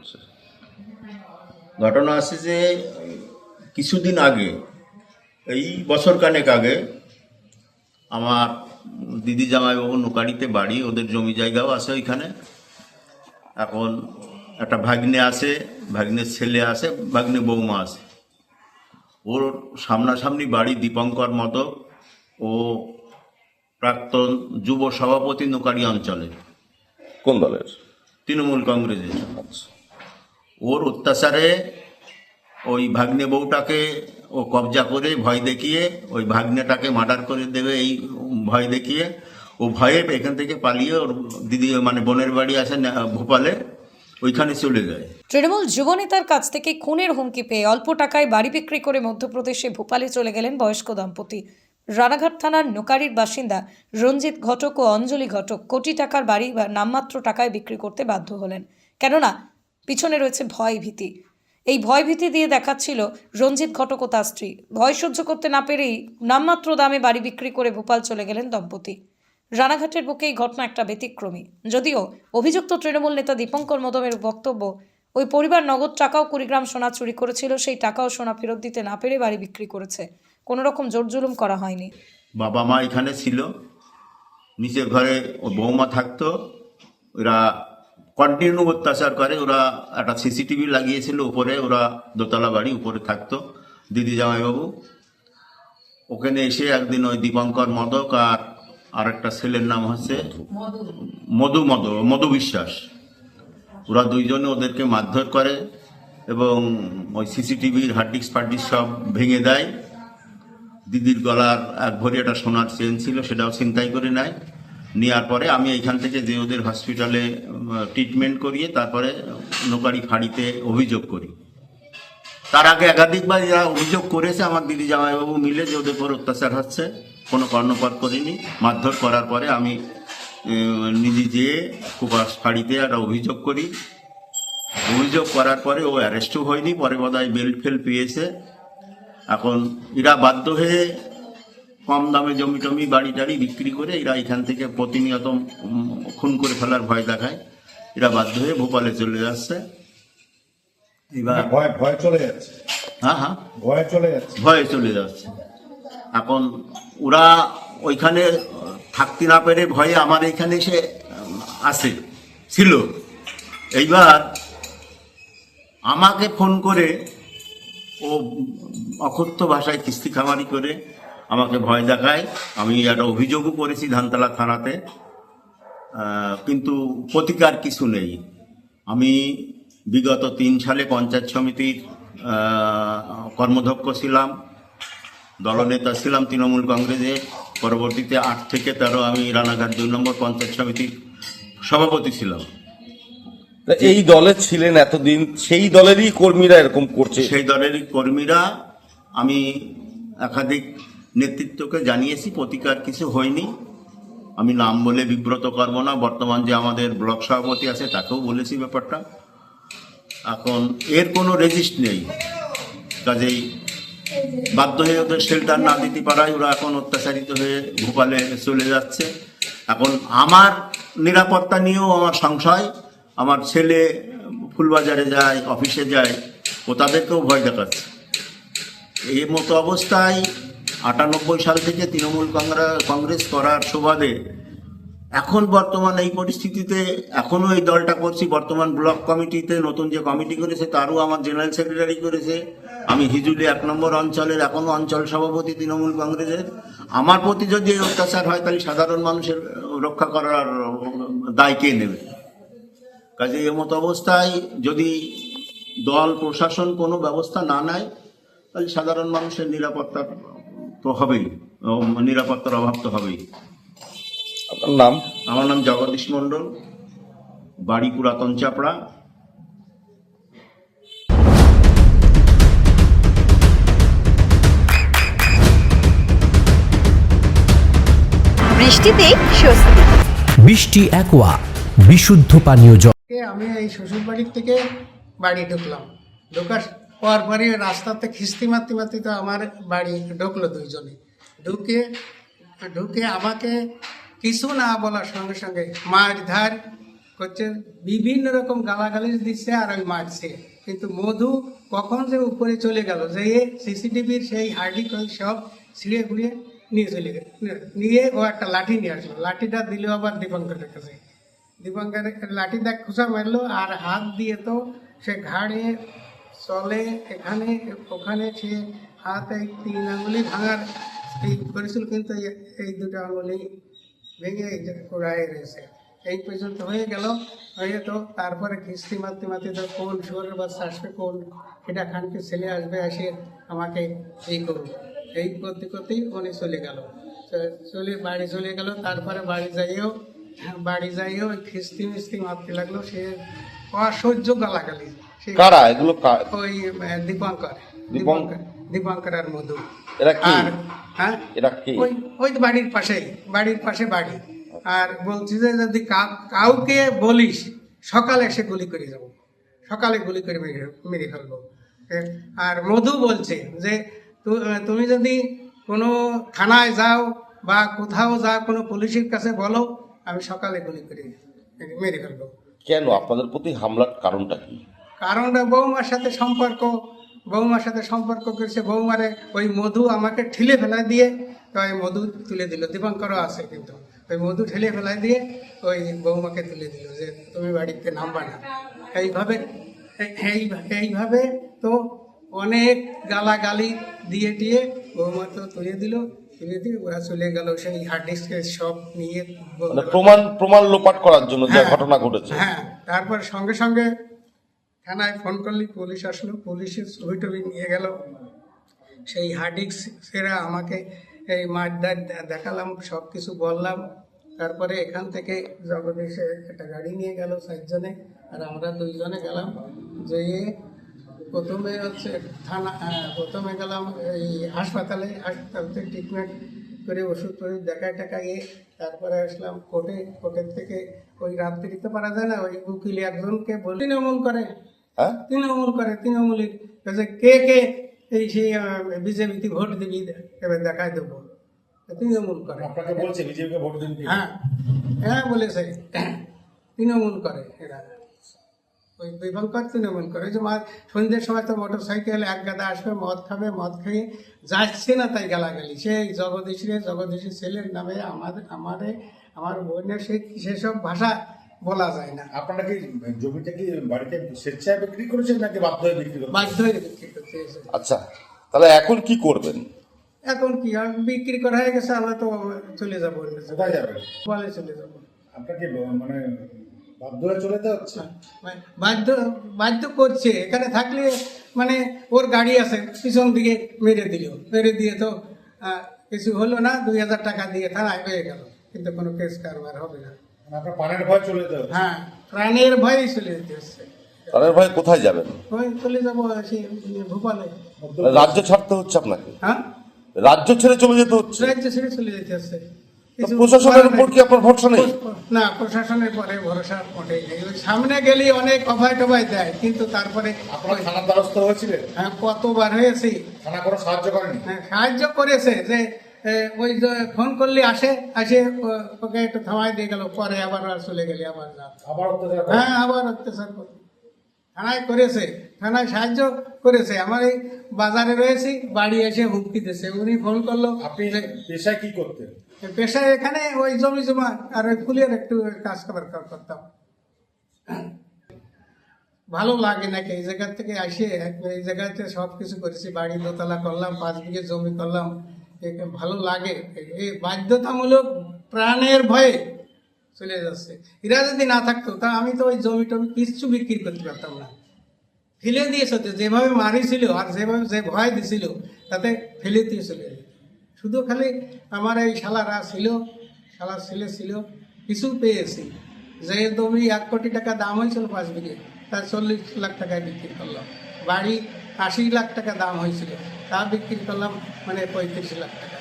ঘটছে? ঘটনা আছে যে কিছুদিন আগে, এই বছর কানেক আগে, আমার দিদি জামাইবাবু নোকাড়িতে বাড়ি, ওদের জমি জায়গাও আছে ওইখানে। এখন একটা ভাগ্নে আছে, ভাগ্নের ছেলে আছে, ভাগ্নে বৌমা আছে। ওর সামনাসামনি বাড়ি দীপঙ্কর মদক, ও প্রাক্তন যুব সভাপতি নোকাড়ি অঞ্চলের, কোন দলের? তৃণমূল কংগ্রেসের। আচ্ছা। ওর অত্যাচারে ওই ভাগ্নে বউটাকে ও কবজা করে ভয় দেখিয়ে ওই ভাগ্নেটাকে মার্ডার করে দেবে এই ভয় দেখিয়ে ও ভয়ে এখান থেকে পালিয়ে ওর দিদি মানে বোনের বাড়ি আছে ভোপালে, ওইখানে চলে যায়। তৃণমূল যুবনেতার কাছ থেকে খুনের হুমকি পেয়ে অল্প টাকায় বাড়ি বিক্রি করে মধ্যপ্রদেশে ভোপালে চলে গেলেন বয়স্ক দম্পতি। রানাঘাট থানার নোকারির বাসিন্দা রঞ্জিত ঘটক ও অঞ্জলি ঘটক কোটি টাকার বাড়ি নামমাত্র টাকায় বিক্রি করতে বাধ্য হলেন, কেননা পিছনে রয়েছে ভয় ভীতি। এই ভয় ভীতি দিয়ে দেখাচ্ছিল রঞ্জিত ঘটক ও তার স্ত্রী। ভয় সহ্য করতে না পেরেই নামমাত্র দামে বাড়ি বিক্রি করে ভোপাল চলে গেলেন দম্পতি। রানাঘাটের বুকে এই ঘটনা একটা ব্যতিক্রমী, যদিও অভিযুক্ত তৃণমূল নেতা দীপঙ্কর মদমের বক্তব্য ওই পরিবার নগদ টাকাও 20 গ্রাম সোনা চুরি করেছিল, সেই টাকাও সোনা ফেরত দিতে না পেরে বাড়ি বিক্রি করেছে। কোনো রকম জোর জুলুম করা হয়নি। বাবা মা এখানে ছিল, নিচের ঘরে ও বৌমা থাকতো। ওরা কন্টিনিউ অত্যাচার করে। ওরা একটা সিসিটিভি লাগিয়েছিল উপরে, ওরা দোতলা বাড়ি উপরে থাকতো দিদি জামাইবাবু। ওখানে এসে একদিন ওই দীপঙ্কর মদক আর আরেকটা ছেলের নাম হচ্ছে মধু বিশ্বাস, ওরা দুইজনে ওদেরকে মারধর করে এবং ওই সিসিটিভির হার্ডডিস্ক ফার্ডডিস্ক সব ভেঙে দেয়। দিদির গলার এক ভরি একটা সোনার চেন ছিল, সেটাও ছিনতাই করে নেয়। নেওয়ার পরে আমি এইখান থেকে যে ওদের হসপিটালে ট্রিটমেন্ট করিয়ে তারপরে নোকারি ফাঁড়িতে অভিযোগ করি। তার আগে একাধিকবার যারা অভিযোগ করেছে আমার দিদি জামাইবাবু মিলে যে ওদের উপর অত্যাচার হচ্ছে, কোনো কর্ণপাত করিনি। মারধর করার পরে আমি নিজে যেয়ে কুপাস ফাঁড়িতে একটা অভিযোগ করি। অভিযোগ করার পরে ও অ্যারেস্টও হয়নি, পরে বোধহয় বেল্ট ফেল পেয়েছে। এখন এরা বাধ্য হয়ে কম দামে জমি টমি বাড়ি টাড়ি বিক্রি করে এরা এখান থেকে প্রতিনিয়ত খুন করে ফেলার ভয় দেখায়। এরা বাধ্য হয়ে ভোপালে চলে যাচ্ছে। এবার ভয় চলে যাচ্ছে। হ্যাঁ, ভয়ে চলে যাচ্ছে। এখন ওরা ওইখানে থাকতে না পেরে ভয়ে আমার এখানে এসে ছিল। এইবার আমাকে ফোন করে ও অকথ্য ভাষায় কিস্তি খামারি করে আমাকে ভয় দেখায়। আমি একটা অভিযোগও করেছি ধানতলা থানাতে, কিন্তু প্রতিকার কিছু নেই। আমি বিগত 3 সালে পঞ্চায়েত সমিতির কর্মধ্যক্ষ ছিলাম, দলনেতা ছিলাম তৃণমূল কংগ্রেসের। পরবর্তীতে 8 থেকে 13 আমি রানাঘাট 2 নম্বর পঞ্চায়েত সমিতির সভাপতি ছিলাম। এই দলে ছিলেন এতদিন, সেই দলেরই কর্মীরা এরকম করছে? সেই দলেরই কর্মীরা। আমি একাধিক নেতৃত্বকে জানিয়েছি, প্রতিকার কিছু হয়নি। আমি নাম বলে বিব্রত করব না, বর্তমান যে আমাদের ব্লক সভাপতি আছে তাকেও বলেছি ব্যাপারটা। এখন এর কোনো রেজিস্ট নেই, কাজেই বাধ্য হয়ে ওদের শেল্টার না দিতে পারায় ওরা এখন অত্যাচারিত হয়ে ভোপালে চলে যাচ্ছে। এখন আমার নিরাপত্তা নিয়েও আমার সংশয়। আমার ছেলে ফুলবাজারে যায়, অফিসে যায়, ও তাদেরকেও ভয় দেখাচ্ছে। এই মতো অবস্থায় 98 সাল থেকে তৃণমূল কংগ্রেস করার সুবাদে এখন বর্তমান এই পরিস্থিতিতে এখনও এই দলটা করছি। বর্তমান ব্লক কমিটিতে নতুন যে কমিটি করেছে তারও আমার জেনারেল সেক্রেটারি করেছে। আমি হিজুলি 1 নম্বর অঞ্চলের এখনও অঞ্চল সভাপতি তৃণমূল কংগ্রেসের। আমার প্রতি যদি এই অত্যাচার হয় তাহলে সাধারণ মানুষের রক্ষা করার দায় কে নেবে? কাজে এই মতো অবস্থায় যদি দল প্রশাসন কোনো ব্যবস্থা না নেয় তাহলে সাধারণ মানুষের নিরাপত্তার তো হবেই, নিরাপত্তার অভাব তো হবেই। আপনার নাম? আমার নাম জগদীশ মণ্ডল, বাড়ি পুরাতন চাপড়া। বৃষ্টিতেই স্বস্তি। বৃষ্টি অ্যাকোয়া বিশুদ্ধ পানীয় জল। আমি এই শ্বশুর বাড়ির থেকে বাড়ি ঢুকলাম। ঢোকার পরই রাস্তাতে খিস্তি মারতে তো আমার বাড়ি ঢুকলো দুইজনে। ঢুকে আমাকে কিছু না বলার সঙ্গে সঙ্গে মারধার করছে, বিভিন্ন রকম গালাগালি দিচ্ছে আর ওই মারছে। কিন্তু মধু কখন যে উপরে চলে গেল, যে সিসিটিভির সেই হার্ডি সব ছিঁড়ে ঘুরিয়ে নিয়ে চলে গেল, নিয়ে ও একটা লাঠি নিয়ে আসলো। লাঠিটা দিল আবার দীপঙ্করের কাছে। দীপঙ্করের লাঠিটা খুঁচা মারলো আর হাত দিয়ে তো সে ঘাড়ে চলে এখানে ওখানে, সে হাত এই 3 আঙুলি ভাঙার এই করেছিল, কিন্তু এই 2টা আঙুলি ভেঙে কোড়ায় রয়েছে। এই পর্যন্ত হয়ে গেল। হয়ে তো তারপরে কিস্তি মারতে মারতে তো কোন শুয়োরের বাচ্চা আসবে, কোন এটা খানকে ছেলে আসবে, এসে আমাকে এই করুন, এই করতে করতেই উনি চলে গেল। চলে বাড়ি চলে গেল। তারপরে বাড়ি যাইয়েও ওই খিস্তি মিস্তি মারতে লাগলো। সে অসহ্য গালাগালি। সে কারা এগুলো ওই দীপঙ্কর দীপঙ্কর? দীপঙ্কর আর মধু। এরা কি? আর হ্যাঁ, এরা কি? ওই তো বাড়ির পাশে বাড়ি। আর বলছি যে যদি কাউকে বলিস সকালে এসে গুলি করে যাবো, সকালে গুলি করে মেরে ফেলবো। আর মধু বলছে যে তুমি যদি কোনো থানায় যাও বা কোথাও যাও, কোনো পুলিশের কাছে বলো, আমি সকালে গুলি করে মেরে ফেলবো। কেন আপনাদের প্রতি হামলার কারণটা কি? কারণটা বৌমার সাথে সম্পর্ক করেছে। বৌমারে ওই মধু আমাকে ঠেলে ফেলা দিয়ে ওই মধু তুলে দিল। দীপঙ্করও আছে, কিন্তু ওই মধু ঠেলে ফেলা দিয়ে ওই বৌমাকে তুলে দিল যে তুমি বাড়িতে নামবা না। এইভাবে তো অনেক গালাগালি দিয়ে বৌমা তো তুলে দিয়ে ওরা চলে গেল। সেই হার্ড ডিস্কে সব নিয়ে মানে প্রমাণ লোপাট করার জন্য যে ঘটনা ঘটেছে। হ্যাঁ, তারপর সঙ্গে সঙ্গে থানায় ফোন করলি, পুলিশ আসলো। পুলিশের ছবি নিয়ে গেল। সেই হার্ড ডিস্ক সেরা আমাকে এই মারদার দেখালাম, সব কিছু বললাম। তারপরে এখান থেকে জগদীশে একটা গাড়ি নিয়ে গেল 4 জনে, আর আমরা 2 জনে গেলাম। যেয়ে প্রথমে হচ্ছে প্রথমে গেলাম এই হাসপাতালতে ট্রিটমেন্ট করে ওষুধ দেখায় তারপরে আসলাম কোর্টের থেকে ওই রাত্রি দিতে পারা যায় না, ওই উকিল একজনকে বলে তৃণমূল করে তৃণমূলের কাছে কে এই সেই বিজেপিতে ভোট দিবি, এবার দেখায় দেবো। তৃণমূল করে। আপনাকে বলছে বিজেপিকে ভোট দিন? হ্যাঁ বলেছে, তৃণমূল করে এরা। ওই দীপঙ্কর তৃণমূল করে। যে সন্ধ্যের সময় তো মোটর সাইকেল এক গাদা আসবে, মদ খাবে, মদ খেয়ে যাচ্ছে না, তাই গালাগালি। সেই জগদীশের ছেলের নামে আমার বোনের সেসব ভাষা বলা যায় না। আপনারা কি জমিটা কি বাড়িতে স্বেচ্ছায় বিক্রি করেছেন নাকি বাধ্য হয়ে বিক্রি করেছেন? বাধ্য হয়ে বিক্রি করতে। আচ্ছা, তাহলে এখন কি করবেন? এখন কি আর বিক্রি করা হয়ে গেছে, আমরা তো চলে যাবো। কোথায় যাবেন? বলে চলে যাবো। আপনাকে মানে বাধ্য হয়ে চলে যেতে হচ্ছে? বাধ্য করছে। এখানে থাকলে মানে ওর গাড়ি আছে, পিছন দিকে মেরে দিয়ে তো কিছু হলো না। 2000 টাকা দিয়ে থানায় হয়ে গেল, কিন্তু কোনো কেস কারবার হবে না। আপনার প্রাণের ভয় চলে যেতে হচ্ছে? হ্যাঁ, প্রাণের ভয়ই চলে যেতে হচ্ছে। তাদের ভাই কোথায় যাবেন? ওই চলে যাবো সেই ভোপালে। রাজ্য ছাড়তে হচ্ছে আপনাকে? হ্যাঁ, রাজ্য ছেড়ে চলে যেতে হচ্ছে? রাজ্য ছেড়ে চলে যেতে হচ্ছে। প্রশাসনের উপর কি আপনার ভরসা নেই? না, প্রশাসনের পরে ভরসা মোটেই নেই। ওই সামনে গেলেই অনেক অভয় টভয় দেয়, কিন্তু তারপরে আপনার থানার দ্বারস্থ হয়েছিলেন? হ্যাঁ, কতবার হয়েছি। থানা কোনো সাহায্য করেনি? হ্যাঁ, সাহায্য করেছে। যে ওই যে ফোন করলে আসে ওকে একটু থামাই দিয়ে গেল, পরে আবার চলে গেলে আবার অত্যাচার? হ্যাঁ, আবার অত্যাচার করে। থানায় সাহায্য করেছে। আমার এই বাজারে রয়েছি, বাড়ি এসে হুমকি দিয়েছে। উনি ফোন করলো। আপনি পেশায় কি করতেন? পেশায় এখানে ওই জমি জমা আর ওই ফুলের একটু কাজ করতাম। ভালো লাগে নাকি এই জায়গা থেকে আসে? এই জায়গাতে সব কিছু করেছি, বাড়ি দোতলা করলাম, 5 বিঘে জমি করলাম। ভালো লাগে। এই বাধ্যতামূলক প্রাণের ভয়ে চলে যাচ্ছে। এরা যদি না থাকতো তা আমি তো ওই জমি টমি কিচ্ছু বিক্রি করতে পারতাম না। ফেলে দিয়েছে, যেভাবে মারিছিল আর যেভাবে যে ভয় দিছিল, তাতে ফেলে দিয়ে চলে যেত। শুধু খালি আমার এই শালার ছেলে ছিল, কিছু পেয়েছি। যে জমি 1 কোটি টাকা দাম হয়েছিল 5 বিঘে, তার 40 লাখ টাকায় বিক্রি করলাম। বাড়ি 80 লাখ টাকা দাম হয়েছিল, তা বিক্রি করলাম মানে 35 লাখ টাকা।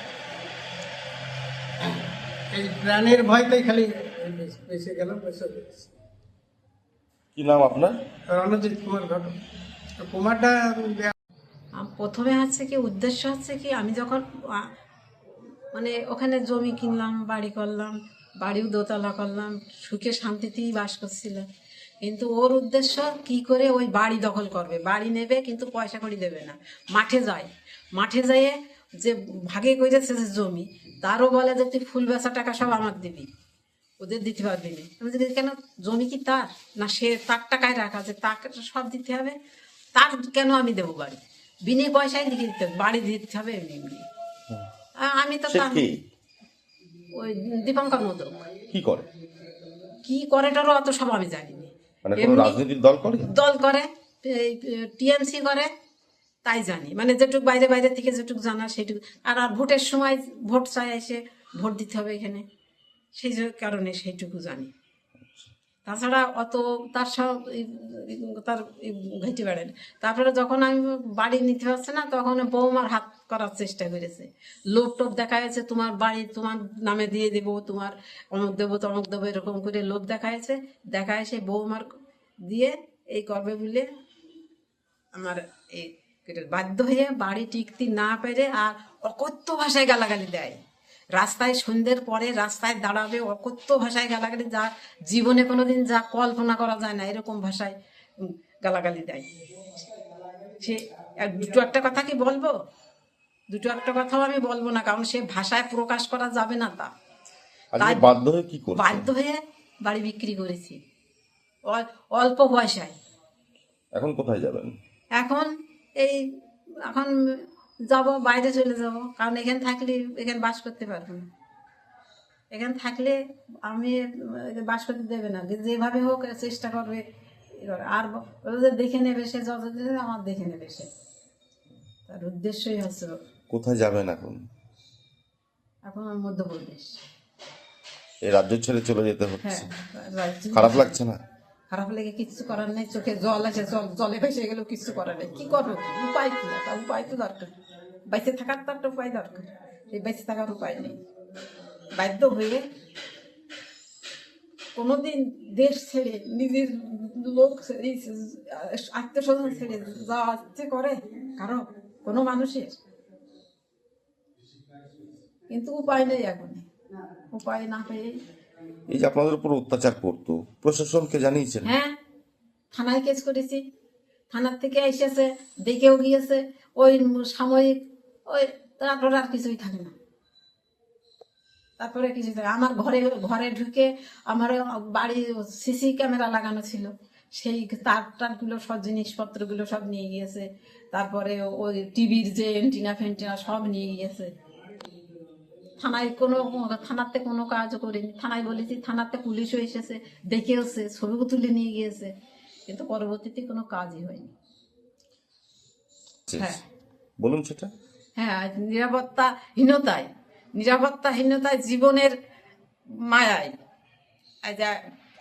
এই প্রাণের ভয়তেই খালি বেঁচে গেলাম। কি নাম আপনার? রণজিৎ কুমার ঘটক। কুমারটা প্রথমে হচ্ছে কি উদ্দেশ্য হচ্ছে কি, আমি যখন মানে ওখানে জমি কিনলাম, বাড়ি করলাম, বাড়িও দোতলা করলাম, সুখে শান্তিতেই বাস করছিল। কিন্তু ওর উদ্দেশ্য কি করে ওই বাড়ি দখল করবে, বাড়ি নেবে কিন্তু পয়সা কড়ি দেবে না। মাঠে যায়, মাঠে যেয়ে যে ভাগে করেছে যে জমি, তারও বলে যে তুই ফুল বেচা টাকা সব আমার দিবি, ওদের দিতে পারবি না। আমি বলি, কেন, জমি কি তার না, সে তার টাকায় রাখা, যে তাকে সব দিতে হবে, তার কেন আমি দেবো বাড়ি, বিনে পয়সায় লিখে দিতে হবে, বাড়ি দিতে হবে এমনি এমনি। আমি তো সে তার কি ওই দীপঙ্কর মোদক কি করে? কি করে টারও অত সব আমি জানি না। মানে কোনো এমনি রাজনৈতিক দল করে? দল করে, টিএমসি করে, তাই জানি, মানে যেটুক বাইরে বাইরে থেকে যেটুক জানা সেটুকু। আর ভোটের সময় ভোট চাই, এসে ভোট দিতে হবে এখানে, সেই কারণে সেইটুকু জানি। তাছাড়া অত তার সব তার ঘেটে বেড়ায়। তারপরে যখন আমি বাড়ি নিতে পারছি না, তখন বৌমার হাত করার চেষ্টা করেছে, লোভ টোভ দেখা যাচ্ছে, তোমার বাড়ি তোমার নামে দিয়ে দেবো, তোমার অমুক দেবো তমুক দেবো, এরকম করে লোভ দেখা যাচ্ছে। দেখা এসে বৌমার দিয়ে এই করবে বলে আমার এই বাধ্য হয়ে বাড়ি টিকতে না পেরে আর অকথ্য ভাষায় গালাগালি দেয়। রাস্তায় সন্ধ্যের পরে রাস্তায় দাঁড়াবে, অকথ্য ভাষায় গালাগালি, যা জীবনে কোনোদিন যা কল্পনা করা যায় না এরকম ভাষায় গালাগালি দেয়। সে দুটো একটা কথা কি বলবো, দুটো একটা কথাও আমি বলবো না, কারণ সে ভাষায় প্রকাশ করা যাবে না। তাই বাধ্য হয়ে কি করছে? বাধ্য হয়ে বাড়ি বিক্রি করেছি অল্প পয়সায়। এখন কোথায় যাবেন? এখন এখন যাব, বাইরে চলে যাব, কারণ এখানে থাকলে এখানে বাস করতে পারবো না। এখানে থাকলে আমি বাস করতে দেবে না, যেভাবে হোক চেষ্টা করবে। আর ওদের দেখে নেবে সে, যতদিন আমার দেখে নেবে সে, তার উদ্দেশ্যই হচ্ছে। কোথায় যাবেন এখন? এখন আমার মধ্যপ্রদেশ। এই রাজ্য ছেড়ে চলে যেতে হচ্ছে, হ্যাঁ, খারাপ লাগছে না? খারাপ লেগে কিচ্ছু করার নেই, চোখে জল আছে, জলে ভেসে গেলেও কিচ্ছু করার নেই। কি করবো, উপায় কি? একটা উপায় তো দরকার, বেঁচে থাকার তো একটা উপায় দরকার। এই বেঁচে থাকার উপায় নেই, বাধ্য হয়ে কোনোদিন দেশ ছেড়ে, নিজের লোক আত্মীয় স্বজন ছেড়ে যাওয়া ইচ্ছে করে কারো, কোনো মানুষের? কিন্তু উপায় নেই, এখন উপায় না পেয়ে। এই যে আপনাদের উপর অত্যাচার করতো, প্রশাসনকে জানিয়েছেন? হ্যাঁ, থানায় কেস করেছি, থানার থেকে এসেছে, দেখেও গিয়েছে। ওই সাময়িক ওই, তারপর আর কিছুই থাকে না, তারপরে কিছু থাকে। আমার ঘরে ঢুকে আমার বাড়ি সিসি ক্যামেরা লাগানো ছিল, সেই তারগুলো সব জিনিসপত্রগুলো সব নিয়ে গিয়েছে। তারপরে ওই টিভির যে এন্টিনা ফেন্টিনা সব নিয়ে গিয়েছে। থানাতে কোনো কাজ করিনি, থানায় বলেছি, থানাতে পুলিশও এসেছে, দেখেওছে, ছবিও তুলে নিয়ে গিয়েছে, কিন্তু পরবর্তীতে কোনো কাজই হয়নি। হ্যাঁ, বলুন সেটা। হ্যাঁ, নিরাপত্তাহীনতায় জীবনের মায়ায়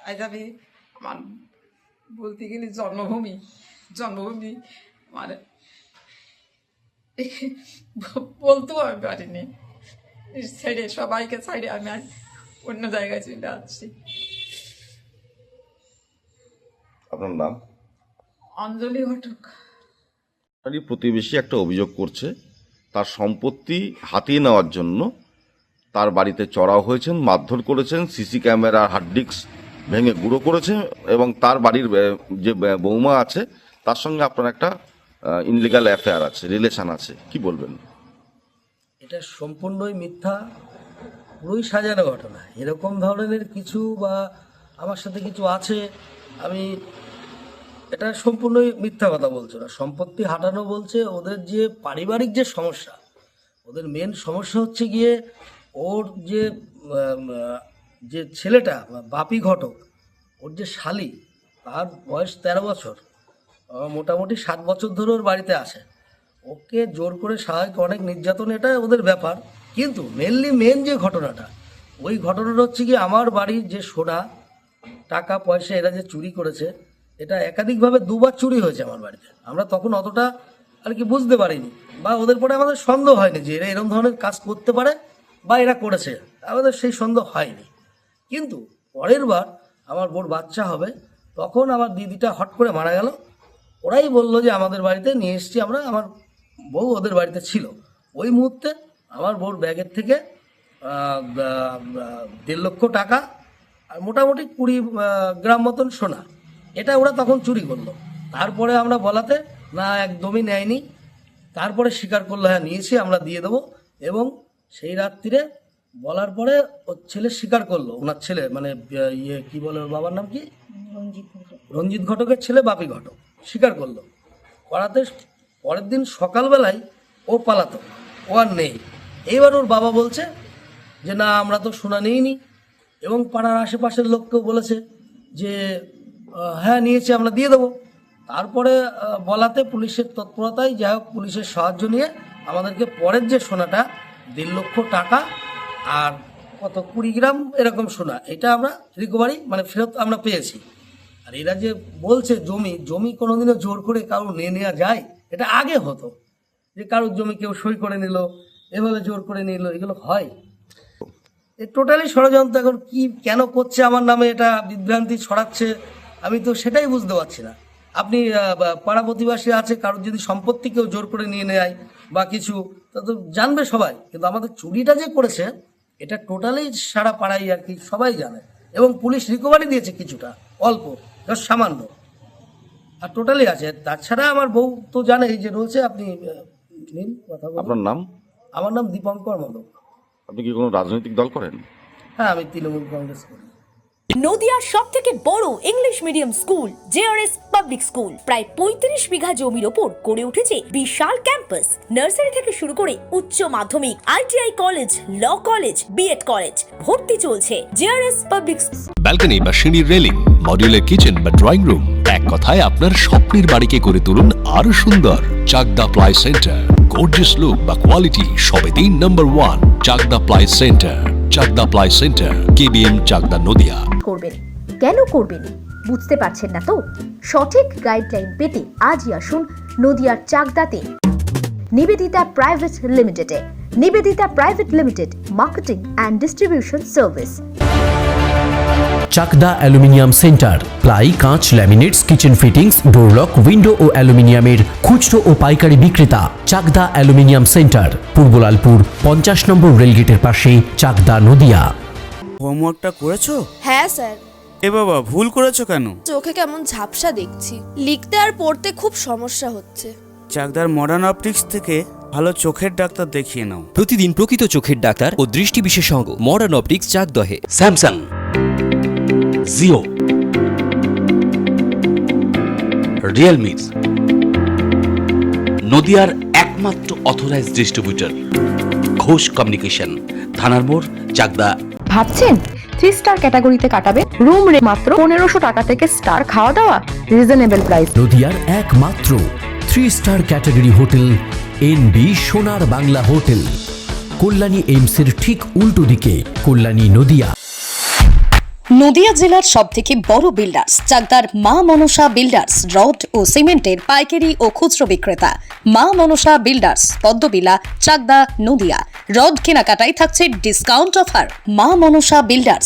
আজ আমি আমার বলতে গেলে জন্মভূমি মানে বলতেও আমি পারিনি, ছেড়ে সবাইকে ছেড়ে আমি আর অন্য জায়গায় চলে আসছি। আপনার নাম? অঞ্জলি ঘটক। তারই প্রতিবেশী একটা অভিযোগ করছে, তার সম্পত্তি হাতিয়ে নেওয়ার জন্য তার বাড়িতে চড়াও হয়েছেন, মারধর করেছেন, সিসি ক্যামেরা হার্ড ডিস্ক ভেঙে গুঁড়ো করেছে, এবং তার বাড়ির যে বৌমা আছে তার সঙ্গে আপনার একটা ইনলিগাল অ্যাফেয়ার আছে, রিলেশন আছে। কি বলবেন? এটা সম্পূর্ণই মিথ্যা, পুরোই সাজানো ঘটনা। এরকম ধরনের কিছু বা আমার সাথে কিছু আছে, আমি এটা সম্পূর্ণই মিথ্যা কথা বলছো না। সম্পত্তি হাঁটানো বলছে, ওদের যে পারিবারিক যে সমস্যা, ওদের মেন সমস্যা হচ্ছে গিয়ে ওর যে ছেলেটা বাপি ঘটক, ওর যে শালি, তার বয়স 13 বছর, মোটামুটি 7 বছর ধরে ওর বাড়িতে আসে। ওকে জোর করে স্বাভাবিক অনেক নির্যাতন, এটা ওদের ব্যাপার। কিন্তু মেন যে ঘটনাটা, ওই ঘটনাটা হচ্ছে কি আমার বাড়ির যে সোনা টাকা পয়সা এরা যে চুরি করেছে, এটা একাধিকভাবে 2বার চুরি হয়েছে আমার বাড়িতে। আমরা তখন অতটা আর কি বুঝতে পারিনি, বা ওদের পরে আমাদের সন্দেহ হয়নি যে এরা এরকম ধরনের কাজ করতে পারে বা এরা করেছে, আমাদের সেই সন্দেহ হয়নি। কিন্তু পরের বার আমার বোর বাচ্চা হবে, তখন আমার দিদিটা হট করে মারা গেল। ওরাই বললো যে আমাদের বাড়িতে নিয়ে এসছি আমরা, আমার বউ ওদের বাড়িতে ছিল। ওই মুহূর্তে আমার বউর ব্যাগের থেকে 1.5 লক্ষ টাকা আর মোটামুটি 20 গ্রাম মতন সোনা, এটা ওরা তখন চুরি করলো। তারপরে আমরা বলাতে না একদমই নেয়নি, তারপরে স্বীকার করলো হ্যাঁ নিয়েছি, আমরা দিয়ে দেবো। এবং সেই রাত্রিরে বলার পরে ওর ছেলে স্বীকার করলো, ওনার ছেলে মানে কি বলে ওর বাবার নাম কি, রঞ্জিত ঘটকের ছেলে বাপি ঘটক স্বীকার করলো। করাতে পরের দিন সকালবেলায় ও পালাতো, ও আর নেই। এইবার ওর বাবা বলছে যে না আমরা তো সোনা নিইনি, এবং পাড়ার আশেপাশের লোককেও বলেছে যে হ্যাঁ নিয়েছি, আমরা দিয়ে দেবো। তারপরে বলাতে পুলিশের তৎপরতায় যাই হোক পুলিশের সাহায্য নিয়ে আমাদেরকে পরের যে সোনাটা 1.5 লক্ষ টাকা আর কত 20 গ্রাম এরকম সোনা, এটা আমরা রিকভারি মানে ফেরত আমরা পেয়েছি। আর এরা যে বলছে জমি কোনোদিনও জোর করে কারো নিয়ে নেওয়া যায়? এটা আগে হতো যে কারোর জমি কেউ সই করে নিল, এভাবে জোর করে নিল, এগুলো হয়। এ টোটালি ষড়যন্ত্র। এখন কি কেন করছে আমার নামে, এটা বিভ্রান্তি ছড়াচ্ছে, আমি তো সেটাই বুঝতে পারছি না। আপনি পাড়া প্রতিবেশী আছে, কারোর যদি সম্পত্তি কেউ জোর করে নিয়ে নেয় বা কিছু, তা তো জানবে সবাই। কিন্তু আমাদের চুরিটা যে করেছে এটা টোটালি সারা পাড়াই আর কি সবাই জানে, এবং পুলিশ রিকভারি দিয়েছে কিছুটা, অল্প জাস্ট সামান্য, আর টোটালি আছে। তাছাড়া আমার বউ তো জানেই যে রয়েছে। আপনি নিন কথা বলুন। আপনার নাম? আমার নাম দীপঙ্কর মোদক। আপনি কি কোনো রাজনৈতিক দল করেন? হ্যাঁ, আমি তৃণমূল কংগ্রেস করি। নদিয়ার সব থেকে বড় English medium school JRS public school প্রায় 35 বিঘা জমির ওপর গড়ে উঠেছে বিশাল ক্যাম্পাস। নার্সারি থেকে শুরু করে উচ্চ মাধ্যমিক, ITI college, law college, BEd college, ভর্তি চলছে জেআরএস পাবলিক। ব্যালকনি বা সিঁড়ির রেলিং, মডিউলার কিচেন বা ড্রয়িং রুম, এক কথায় আপনার স্বপ্নের বাড়িকে করে তুলুন আরো সুন্দর। Chakdah ply centre, gorgeous look বা কোয়ালিটি সবে 3 number 1 Chakdah ply centre. Chakdah ply centre, KBM, Chakdah, Nadia. করবেন কেন করবেন বুঝতে পারছেন না তো? সঠিক গাইডলাইন পেতে আজই আসুন নদিয়ার চাকদাতে নিবেদিতা প্রাইভেট লিমিটেডে। Nivedita private limited, marketing and distribution service. Chakdah aluminium centre, ply, কাঁচ, laminates, kitchen fittings, door lock, window ও অ্যালুমিনিয়ামের খুচরো ও পাইকারি বিক্রেতা। চাকদা অ্যালুমিনিয়াম সেন্টার, পূর্ব লালপুর 50 নম্বর রেলগেটের পাশে, চাকদা, নদিয়া। হোমওয়ার্কটা করেছো? হ্যাঁ স্যার। এ বাবা, ভুল করেছো কেন? চোখে কেমন ঝাপসা দেখছি, লিখতে আর পড়তে খুব সমস্যা হচ্ছে। চাকদার মডার্ন অপটিক্স থেকে ভালো চোখের ডাক্তার দেখিয়ে নাও। প্রতিদিন প্রকৃত চোখের ডাক্তার ও দৃষ্টি বিশেষজ্ঞ মডার্ন অপটিক্স, চাকদহে। স্যামসাং, জিও, রিয়েলমি, নদিয়ার একমাত্র অথরাইজড ডিস্ট্রিবিউটর ঘোষ কমিউনিকেশন, থানার মোড়, চাকদা। ভাবছেন 3 স্টার ক্যাটাগরিতে কাটাবেন? রুম রে মাত্র 1500 টাকা থেকে স্টার, খাওয়া দাওয়া রিজনেবল প্রাইস। নদিয়ার একমাত্র 3 স্টার ক্যাটাগরি হোটেল এনবি সোনার বাংলা হোটেল, কল্যাণী এইমসের ঠিক উল্টো দিকে, কল্যাণী, নদিয়া। নদিয়া জেলার সব থেকে বড় বিল্ডার্স চাকদার মা মনসা বিল্ডার্স, রড ও সিমেন্টের পাইকারি ও খুচরো বিক্রেতা। মা মনসা বিল্ডার্স, পদ্মবিলা, চাকদা, নদিয়া। রড কেনাকাটায় থাকছে ডিসকাউন্ট অফার। মা মনসা বিল্ডার্স,